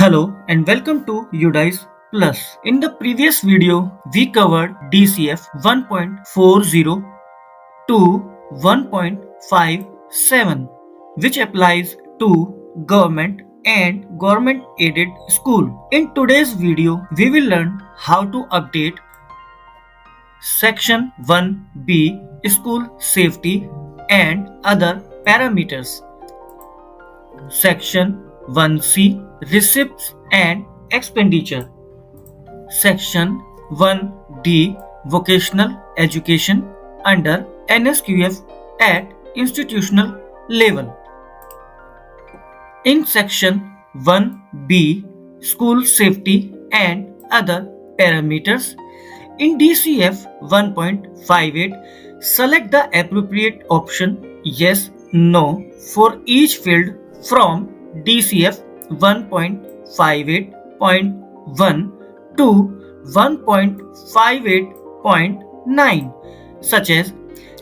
Hello and welcome to UDISE Plus. In the previous video, we covered DCF 1.40 to 1.57, which applies to government and government aided school. In today's video, we will learn how to update Section 1B School Safety and other parameters. Section 1C Receipts and Expenditure. Section 1D Vocational Education under NSQF at institutional level. In Section 1B School Safety and other parameters, in DCF 1.58, select the appropriate option Yes, No for each field from DCF 1.58.1 to 1.58.9, such as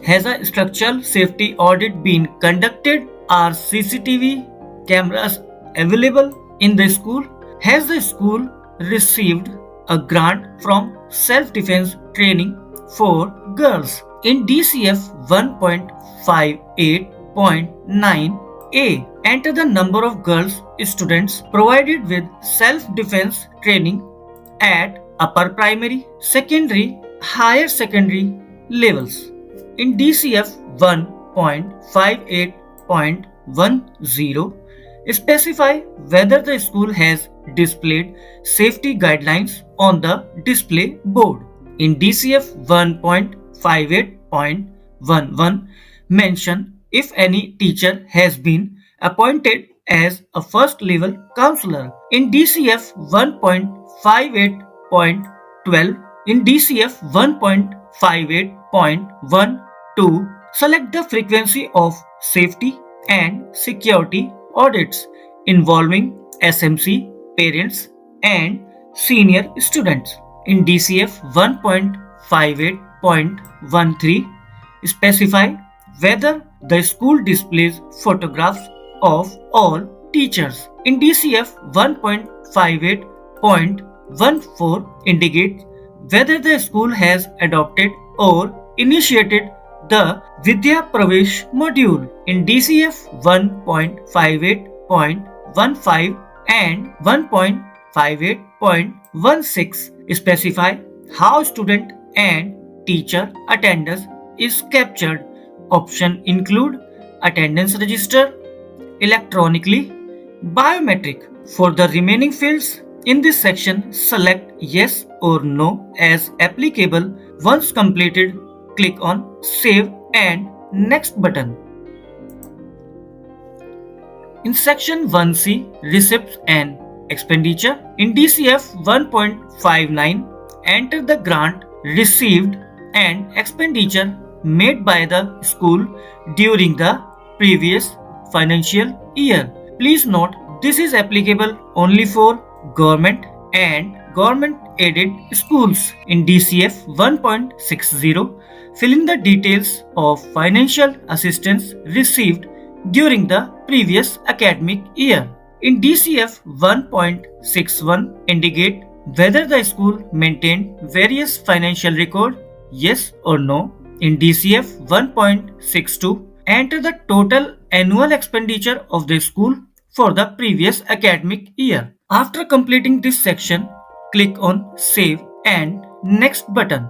has a structural safety audit been conducted? Are CCTV cameras available in the school? Has the school received a grant from self-defense training for girls? In DCF 1.58.9a, enter the number of girls students provided with self-defense training at upper primary, secondary, higher secondary levels. In DCF 1.58.10, specify whether the school has displayed safety guidelines on the display board. In DCF 1.58.11, mention if any teacher has been appointed as a first level counselor. In DCF 1.58.12, in DCF 1.58.12, select the frequency of safety and security audits involving SMC, parents, and senior students. In DCF 1.58.13, specify whether the school displays photographs of all teachers. In DCF 1.58.14, indicate whether the school has adopted or initiated the Vidya Pravesh module. In DCF 1.58.15 and 1.58.16, specify how student and teacher attendance is captured. Options include attendance register, electronically, biometric. For the remaining fields in this section, select Yes or No as applicable. Once completed, click on Save and Next button. In Section 1C, Receipts and Expenditure, in DCF 1.59, enter the grant received and expenditure made by the school during the previous financial year. Please note, this is applicable only for government and government-aided schools. In DCF 1.60, fill in the details of financial assistance received during the previous academic year. In DCF 1.61, indicate whether the school maintained various financial records, yes or no. In DCF 1.62, enter the total annual expenditure of the school for the previous academic year. After completing this section, click on Save and Next button.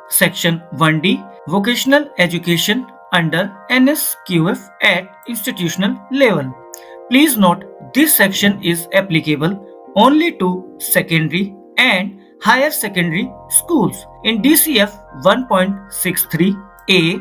Section 1D Vocational Education under NSQF at institutional level. Please note, this section is applicable only to secondary and higher secondary schools. In DCF 1.63, A,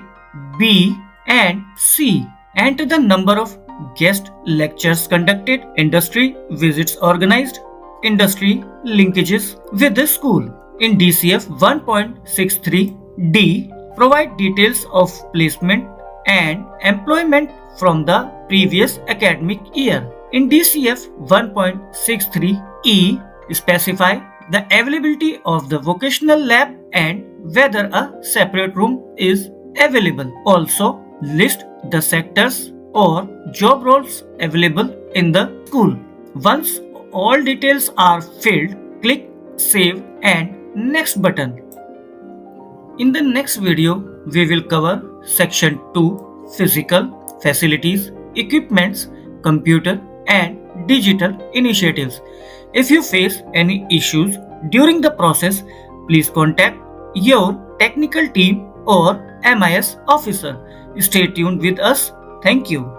B, and C, enter the number of guest lectures conducted, industry visits organized, industry linkages with the school. In DCF 1.63D, provide details of placement and employment from the previous academic year. In DCF 1.63E, specify the availability of the vocational lab and whether a separate room is available. Also, list the sectors or job roles available in the school. Once all details are filled, click Save and Next button. In the next video, we will cover Section 2 Physical Facilities, Equipments, Computer and Digital Initiatives. If you face any issues during the process, please contact your technical team or MIS officer. Stay tuned with us. Thank you.